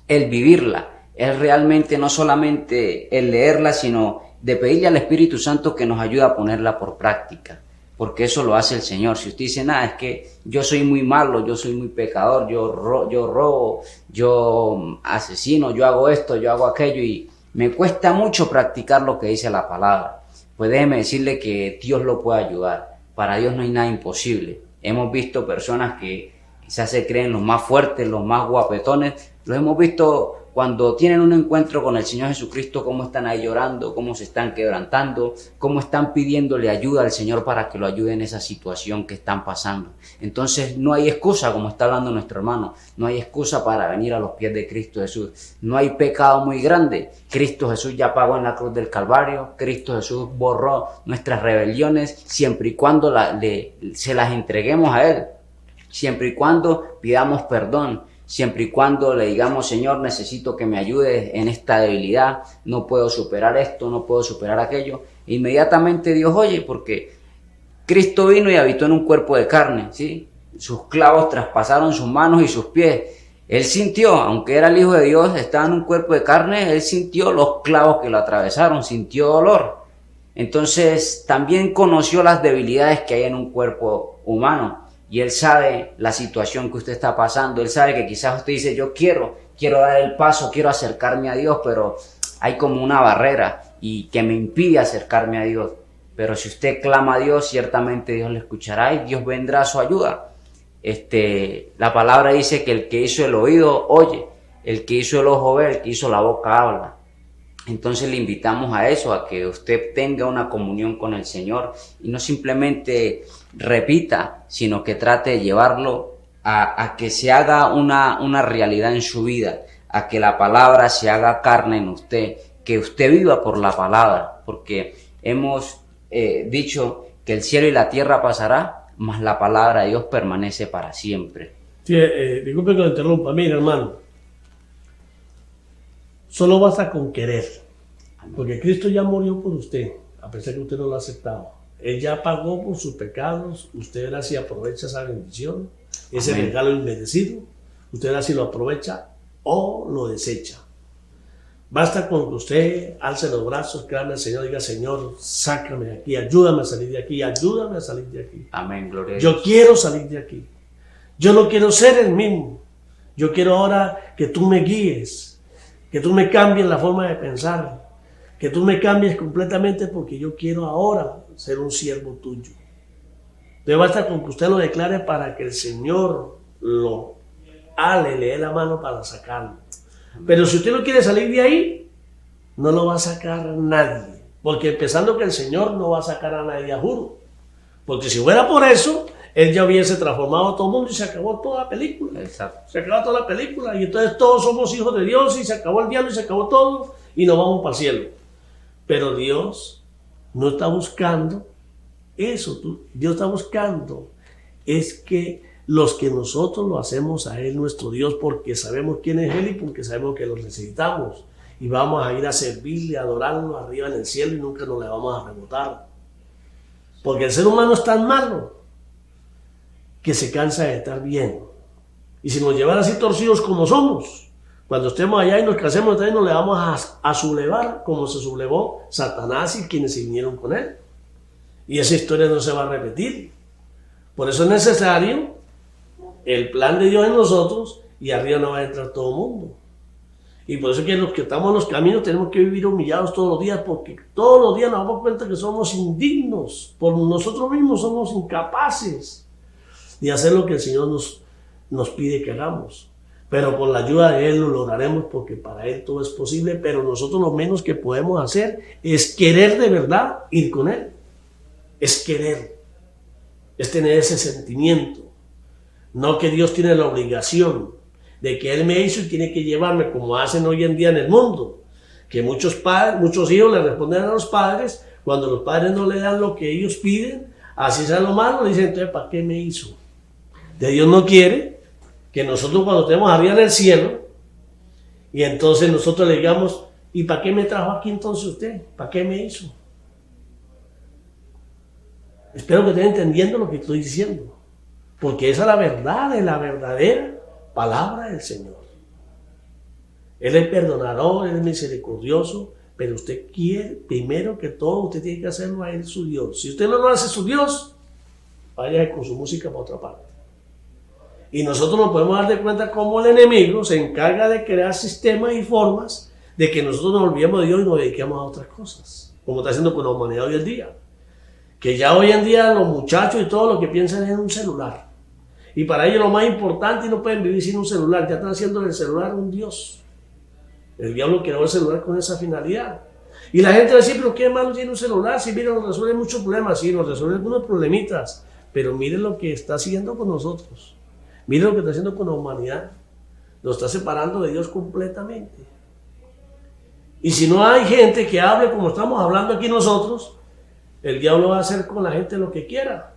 el vivirla, es realmente no solamente el leerla, sino de pedirle al Espíritu Santo que nos ayude a ponerla por práctica. Porque eso lo hace el Señor. Si usted dice, nada, es que yo soy muy malo, yo soy muy pecador, yo robo, yo asesino, yo hago esto, yo hago aquello, y me cuesta mucho practicar lo que dice la palabra, pues déjeme decirle que Dios lo puede ayudar. Para Dios no hay nada imposible. Hemos visto personas que quizás se creen los más fuertes, los más guapetones, los hemos visto cuando tienen un encuentro con el Señor Jesucristo, cómo están ahí llorando, cómo se están quebrantando, cómo están pidiéndole ayuda al Señor para que lo ayude en esa situación que están pasando. Entonces no hay excusa, como está hablando nuestro hermano, no hay excusa para venir a los pies de Cristo Jesús. No hay pecado muy grande. Cristo Jesús ya pagó en la cruz del Calvario, Cristo Jesús borró nuestras rebeliones siempre y cuando se las entreguemos a Él, siempre y cuando pidamos perdón, siempre y cuando le digamos, Señor, necesito que me ayudes en esta debilidad, no puedo superar esto, no puedo superar aquello. Inmediatamente Dios oye, porque Cristo vino y habitó en un cuerpo de carne, ¿sí? Sus clavos traspasaron sus manos y sus pies. Él sintió, aunque era el Hijo de Dios, estaba en un cuerpo de carne, Él sintió los clavos que lo atravesaron, sintió dolor. Entonces también conoció las debilidades que hay en un cuerpo humano. Y Él sabe la situación que usted está pasando. Él sabe que quizás usted dice, yo quiero dar el paso, quiero acercarme a Dios, pero hay como una barrera y que me impide acercarme a Dios. Pero si usted clama a Dios, ciertamente Dios le escuchará y Dios vendrá a su ayuda. La palabra dice que el que hizo el oído oye, el que hizo el ojo ve, el que hizo la boca habla. Entonces le invitamos a eso, a que usted tenga una comunión con el Señor y no simplemente repita, sino que trate de llevarlo a que se haga una realidad en su vida, a que la palabra se haga carne en usted, que usted viva por la palabra, porque hemos dicho que el cielo y la tierra pasará, mas la palabra de Dios permanece para siempre. Sí, disculpe que lo interrumpa. Mira, hermano, solo basta con querer, porque Cristo ya murió por usted, a pesar que usted no lo ha aceptado. Él ya pagó por sus pecados, usted ahora sí aprovecha esa bendición, ese Amén. regalo inmerecido, usted ahora sí lo aprovecha o lo desecha. Basta con que usted alce los brazos, clame al Señor, diga, Señor, sácame de aquí, ayúdame a salir de aquí, ayúdame a salir de aquí. Amén, gloria a Dios. Yo quiero salir de aquí. Yo no quiero ser el mismo. Yo quiero ahora que tú me guíes, que tú me cambies la forma de pensar, que tú me cambies completamente, porque yo quiero ahora ser un siervo tuyo. Entonces basta con que usted lo declare para que el Señor lo ale, le dé la mano para sacarlo. Pero si usted no quiere salir de ahí, no lo va a sacar nadie. Porque empezando que el Señor no va a sacar a nadie, a juro. Porque si fuera por eso, Él ya hubiese transformado a todo el mundo y se acabó toda la película. Exacto. Se acabó toda la película y entonces todos somos hijos de Dios y se acabó el diablo y se acabó todo y nos vamos para el cielo. Pero Dios no está buscando eso. Dios está buscando es que los que nosotros lo hacemos a Él nuestro Dios, porque sabemos quién es Él y porque sabemos que lo necesitamos. Y vamos a ir a servirle, a adorarlo arriba en el cielo y nunca nos le vamos a rebotar. Porque el ser humano es tan malo que se cansa de estar bien. Y si nos llevan así torcidos como somos, cuando estemos allá y nos cansemos de estar ahí, nos le vamos a sublevar como se sublevó Satanás y quienes se vinieron con él. Y esa historia no se va a repetir. Por eso es necesario el plan de Dios en nosotros y arriba no va a entrar todo el mundo. Y por eso es que los que estamos en los caminos tenemos que vivir humillados todos los días, porque todos los días nos damos cuenta que somos indignos. Por nosotros mismos somos incapaces de hacer lo que el Señor nos pide que hagamos. Pero con la ayuda de Él lo lograremos, porque para Él todo es posible. Pero nosotros lo menos que podemos hacer es querer de verdad ir con Él. Es querer, es tener ese sentimiento. No que Dios tiene la obligación de que Él me hizo y tiene que llevarme, como hacen hoy en día en el mundo. Que muchos padres, muchos hijos le responden a los padres, cuando los padres no le dan lo que ellos piden, así sea lo malo, le dicen, entonces, ¿para qué me hizo? De Dios no quiere que nosotros cuando estemos arriba en el cielo, y entonces nosotros le digamos, ¿y para qué me trajo aquí entonces usted? ¿Para qué me hizo? Espero que estén entendiendo lo que estoy diciendo, porque esa es la verdad, es la verdadera palabra del Señor. Él es perdonador, Él es misericordioso, pero usted quiere, primero que todo, usted tiene que hacerlo a Él su Dios. Si usted no lo hace su Dios, vaya con su música para otra parte. Y nosotros nos podemos dar de cuenta cómo el enemigo se encarga de crear sistemas y formas de que nosotros nos olvidemos de Dios y nos dediquemos a otras cosas, como está haciendo con la humanidad hoy en día. Que ya hoy en día los muchachos y todo lo que piensan es en un celular. Y para ellos lo más importante, y no pueden vivir sin un celular, ya están haciendo del celular un Dios. El diablo creó el celular con esa finalidad. Y la gente va a decir, pero qué malo tiene un celular, si mira, nos resuelve muchos problemas, sí, nos resuelve algunos problemitas, pero miren lo que está haciendo con nosotros, miren lo que está haciendo con la humanidad, nos está separando de Dios completamente. Y si no hay gente que hable como estamos hablando aquí nosotros, el diablo va a hacer con la gente lo que quiera.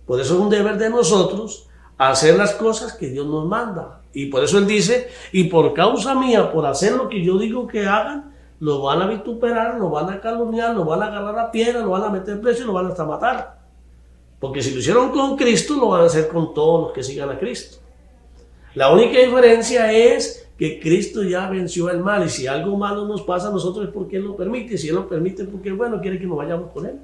Por eso es un deber de nosotros hacer las cosas que Dios nos manda. Y por eso Él dice, y por causa mía, por hacer lo que yo digo que hagan, lo van a vituperar, lo van a calumniar, lo van a agarrar a piedra, lo van a meter preso y lo van hasta matar. Porque si lo hicieron con Cristo, lo van a hacer con todos los que sigan a Cristo. La única diferencia es que Cristo ya venció el mal, y si algo malo nos pasa a nosotros es porque Él lo permite. Si Él lo permite porque es bueno, quiere que nos vayamos con Él.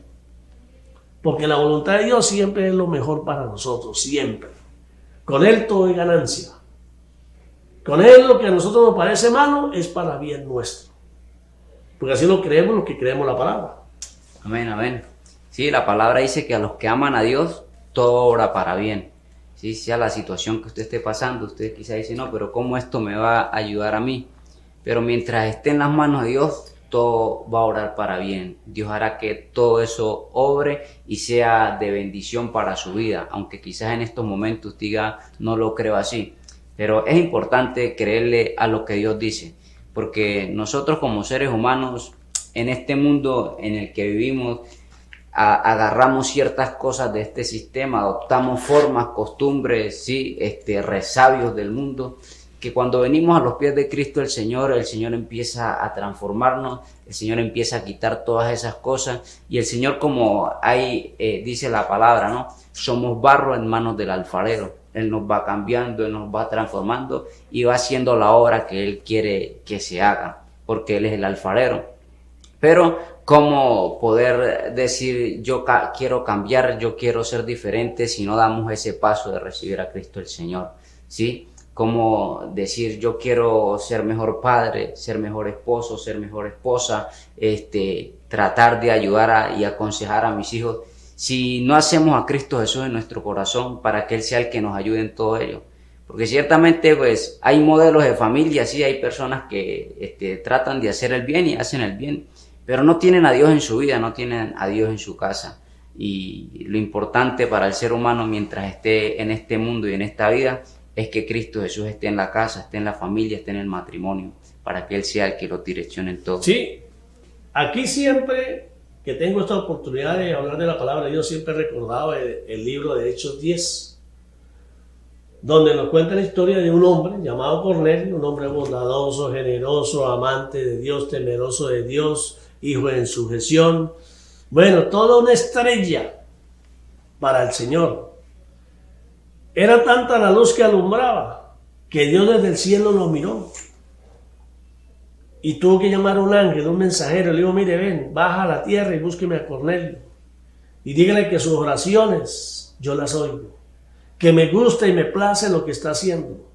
Porque la voluntad de Dios siempre es lo mejor para nosotros, siempre. Con Él todo es ganancia. Con Él lo que a nosotros nos parece malo es para bien nuestro. Porque así lo creemos, lo que creemos la palabra. Amén, amén. Sí, la palabra dice que a los que aman a Dios, todo obra para bien. Sí, sea la situación que usted esté pasando, usted quizá dice, no, pero ¿cómo esto me va a ayudar a mí? Pero mientras esté en las manos de Dios, todo va a obrar para bien. Dios hará que todo eso obre y sea de bendición para su vida, aunque quizás en estos momentos diga, no lo creo así. Pero es importante creerle a lo que Dios dice, porque nosotros como seres humanos, en este mundo en el que vivimos, agarramos ciertas cosas de este sistema, adoptamos formas, costumbres, ¿sí? Resabios del mundo, que cuando venimos a los pies de Cristo el Señor empieza a transformarnos, el Señor empieza a quitar todas esas cosas, y el Señor, como ahí dice la palabra, ¿no? Somos barro en manos del alfarero. Él nos va cambiando, Él nos va transformando y va haciendo la obra que Él quiere que se haga, porque Él es el alfarero. Pero ¿cómo poder decir yo quiero cambiar, yo quiero ser diferente si no damos ese paso de recibir a Cristo el Señor? ¿Sí? ¿Cómo decir yo quiero ser mejor padre, ser mejor esposo, ser mejor esposa, tratar de ayudar y aconsejar a mis hijos, si no hacemos a Cristo Jesús en nuestro corazón para que Él sea el que nos ayude en todo ello? Porque ciertamente pues hay modelos de familia, sí, hay personas que tratan de hacer el bien y hacen el bien, pero no tienen a Dios en su vida, no tienen a Dios en su casa. Y lo importante para el ser humano mientras esté en este mundo y en esta vida es que Cristo Jesús esté en la casa, esté en la familia, esté en el matrimonio, para que Él sea el que lo direccione en todo. Sí, aquí siempre que tengo esta oportunidad de hablar de la palabra de Dios, siempre he recordado el libro de Hechos 10, donde nos cuenta la historia de un hombre llamado Cornelio, un hombre bondadoso, generoso, amante de Dios, temeroso de Dios, hijo en sujeción. Bueno, toda una estrella para el Señor. Era tanta la luz que alumbraba que Dios desde el cielo lo miró. Y tuvo que llamar a un ángel, un mensajero. Le dijo, mire, ven, baja a la tierra y búsqueme a Cornelio. Y dígale que sus oraciones yo las oigo. Que me gusta y me place lo que está haciendo.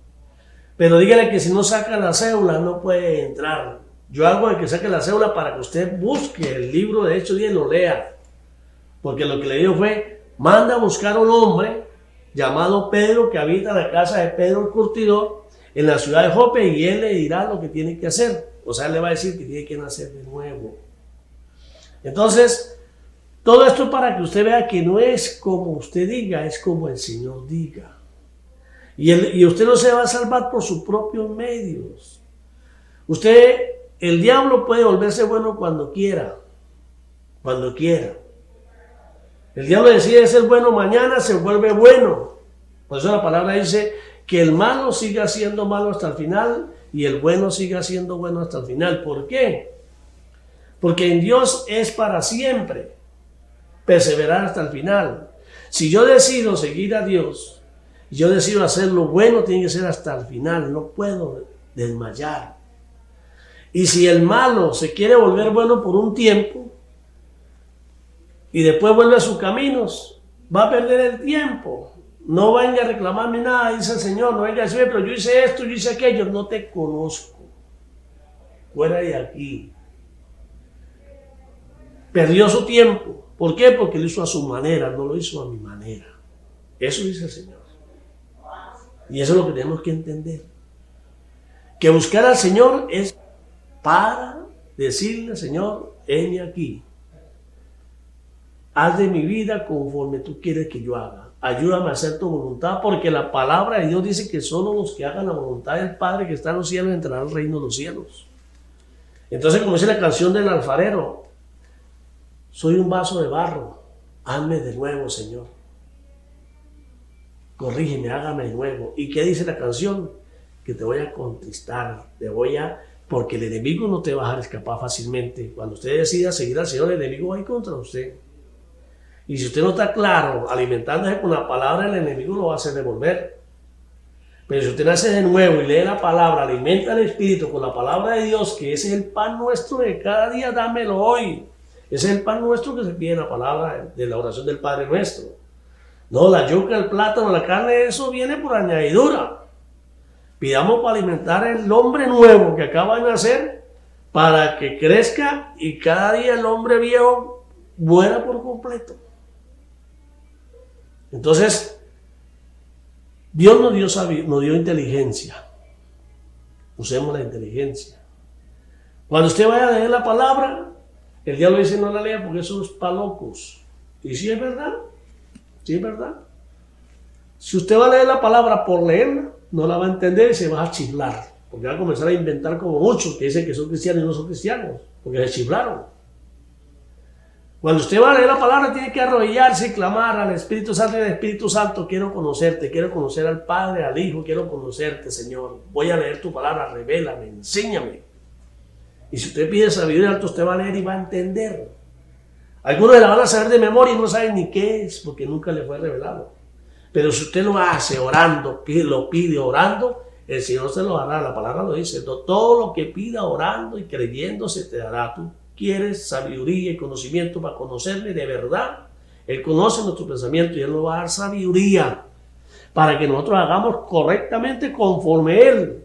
Pero dígale que si no saca la cédula no puede entrar. Yo hago de que saque la cédula para que usted busque el libro de Hechos 10 y lo lea. Porque lo que le dijo fue, manda a buscar a un hombre llamado Pedro que habita en la casa de Pedro el curtidor en la ciudad de Jope, y él le dirá lo que tiene que hacer. O sea, él le va a decir que tiene que nacer de nuevo. Entonces, todo esto es para que usted vea que no es como usted diga, es como el Señor diga. Y usted no se va a salvar por sus propios medios. El diablo puede volverse bueno cuando quiera. Cuando quiera. El diablo decide ser bueno mañana, se vuelve bueno. Por eso la palabra dice que el malo siga siendo malo hasta el final y el bueno siga siendo bueno hasta el final. ¿Por qué? Porque en Dios es para siempre perseverar hasta el final. Si yo decido seguir a Dios, y yo decido hacer lo bueno, tiene que ser hasta el final. No puedo desmayar. Y si el malo se quiere volver bueno por un tiempo y después vuelve a sus caminos, va a perder el tiempo. No venga a reclamarme nada, dice el Señor. No venga a decirme, pero yo hice esto, yo hice aquello. No te conozco. Fuera de aquí. Perdió su tiempo. ¿Por qué? Porque lo hizo a su manera, no lo hizo a mi manera. Eso dice el Señor. Y eso es lo que tenemos que entender. Que buscar al Señor es para decirle, Señor, heme aquí. Haz de mi vida conforme tú quieres que yo haga. Ayúdame a hacer tu voluntad, porque la palabra de Dios dice que solo los que hagan la voluntad del Padre que está en los cielos entrarán al reino de los cielos. Entonces, como dice la canción del alfarero, soy un vaso de barro, hazme de nuevo, Señor. Corrígeme, hágame de nuevo. ¿Y qué dice la canción? Que te voy a contristar, porque el enemigo no te va a dejar escapar fácilmente. Cuando usted decida seguir al Señor, el enemigo va a ir contra usted. Y si usted no está claro, alimentándose con la palabra, el enemigo lo va a hacer devolver. Pero si usted nace de nuevo y lee la palabra, alimenta el espíritu con la palabra de Dios, que ese es el pan nuestro de cada día, dámelo hoy. Ese es el pan nuestro que se pide en la palabra de la oración del Padre Nuestro. No, la yuca, el plátano, la carne, eso viene por añadidura. Pidamos para alimentar el hombre nuevo que acaba de nacer, para que crezca y cada día el hombre viejo muera por completo. Entonces, Dios nos dio inteligencia. Usemos la inteligencia. Cuando usted vaya a leer la palabra, el diablo dice no la lea porque eso es para locos. Y sí es verdad, sí es verdad. Si usted va a leer la palabra por leerla, no la va a entender y se va a chiflar. Porque va a comenzar a inventar como muchos que dicen que son cristianos y no son cristianos, porque se chiflaron. Cuando usted va a leer la palabra, tiene que arrodillarse y clamar al Espíritu Santo y al Espíritu Santo: quiero conocerte, quiero conocer al Padre, al Hijo, quiero conocerte, Señor. Voy a leer tu palabra, revélame, enséñame. Y si usted pide sabiduría alto, usted va a leer y va a entender. Algunos la van a saber de memoria y no saben ni qué es, porque nunca le fue revelado. Pero si usted lo hace orando, lo pide orando, el Señor se lo dará. La palabra lo dice: todo lo que pida orando y creyendo se te dará. Tú quieres sabiduría y conocimiento para conocerle de verdad. Él conoce nuestro pensamiento y Él nos va a dar sabiduría para que nosotros hagamos correctamente conforme a Él.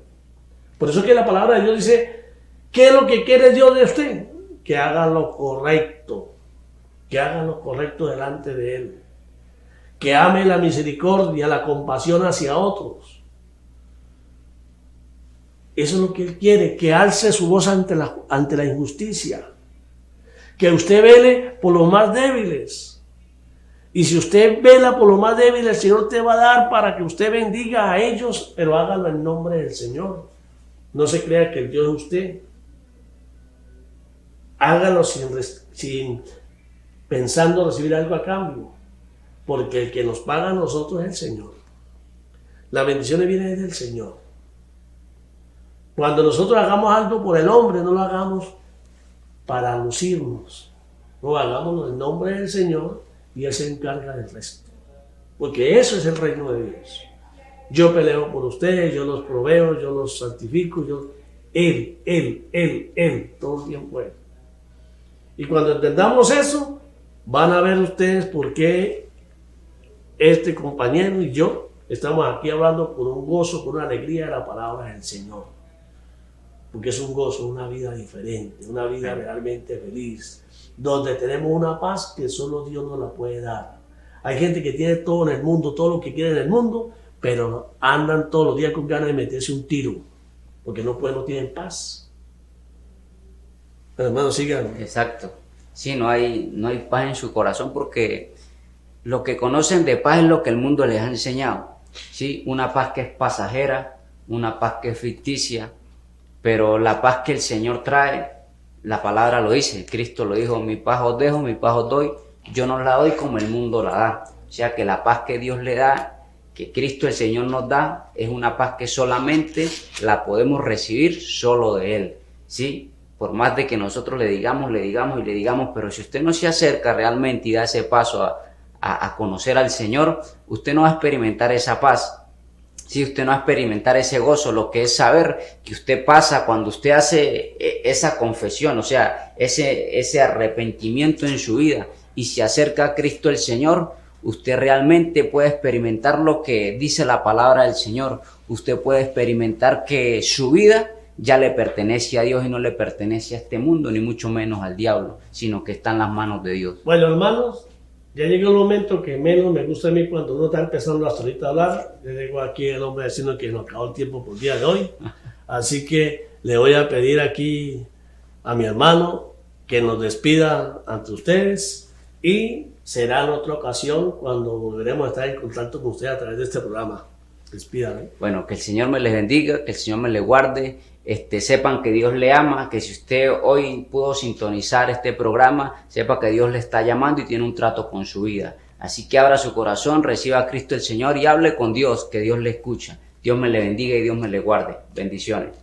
Por eso es que la palabra de Dios dice: ¿qué es lo que quiere Dios de usted? Que haga lo correcto, que haga lo correcto delante de Él, que ame la misericordia, la compasión hacia otros. Eso es lo que Él quiere, que alce su voz ante la injusticia, que usted vele por los más débiles. Y si usted vela por los más débiles, el Señor te va a dar para que usted bendiga a ellos, pero hágalo en nombre del Señor. No se crea que el Dios es usted. Hágalo sin pensando recibir algo a cambio, porque el que nos paga a nosotros es el Señor. Las bendiciones vienen del Señor. Cuando nosotros hagamos algo por el hombre, no lo hagamos para lucirnos. No, hagámoslo en nombre del Señor y Él se encarga del resto. Porque eso es el reino de Dios. Yo peleo por ustedes, yo los proveo, yo los santifico, Él, todo el tiempo Él. Y cuando entendamos eso, van a ver ustedes por qué este compañero y yo estamos aquí hablando con un gozo, con una alegría de la palabra del Señor. Porque es un gozo, una vida diferente, una vida realmente feliz, donde tenemos una paz que solo Dios nos la puede dar. Hay gente que tiene todo en el mundo, todo lo que quiere en el mundo, pero andan todos los días con ganas de meterse un tiro, porque no tienen paz. Hermanos, sigan. Exacto. Sí, no hay paz en su corazón, porque lo que conocen de paz es lo que el mundo les ha enseñado. ¿Sí? Una paz que es pasajera, una paz que es ficticia, pero la paz que el Señor trae, la palabra lo dice, Cristo lo dijo: mi paz os dejo, mi paz os doy, yo no la doy como el mundo la da. O sea que la paz que Dios le da, que Cristo el Señor nos da, es una paz que solamente la podemos recibir solo de Él, ¿sí? Por más de que nosotros le digamos, pero si usted no se acerca realmente y da ese paso a conocer al Señor, usted no va a experimentar esa paz. Si usted no va a experimentar ese gozo, lo que es saber que usted pasa cuando usted hace esa confesión, o sea, ese arrepentimiento en su vida y se acerca a Cristo el Señor, usted realmente puede experimentar lo que dice la palabra del Señor. Usted puede experimentar que su vida ya le pertenece a Dios y no le pertenece a este mundo, ni mucho menos al diablo, sino que está en las manos de Dios. Bueno, hermanos, ya llegó el momento que menos me gusta a mí cuando uno está empezando hasta ahorita a hablar. Le digo aquí el hombre diciendo que nos acabó el tiempo por el día de hoy. Así que le voy a pedir aquí a mi hermano que nos despida ante ustedes y será en otra ocasión cuando volveremos a estar en contacto con ustedes a través de este programa. Despídame. Bueno, que el Señor me les bendiga, que el Señor me les guarde. Sepan que Dios le ama, que si usted hoy pudo sintonizar este programa, sepa que Dios le está llamando y tiene un trato con su vida. Así que abra su corazón, reciba a Cristo el Señor y hable con Dios, que Dios le escucha. Dios me le bendiga y Dios me le guarde. Bendiciones.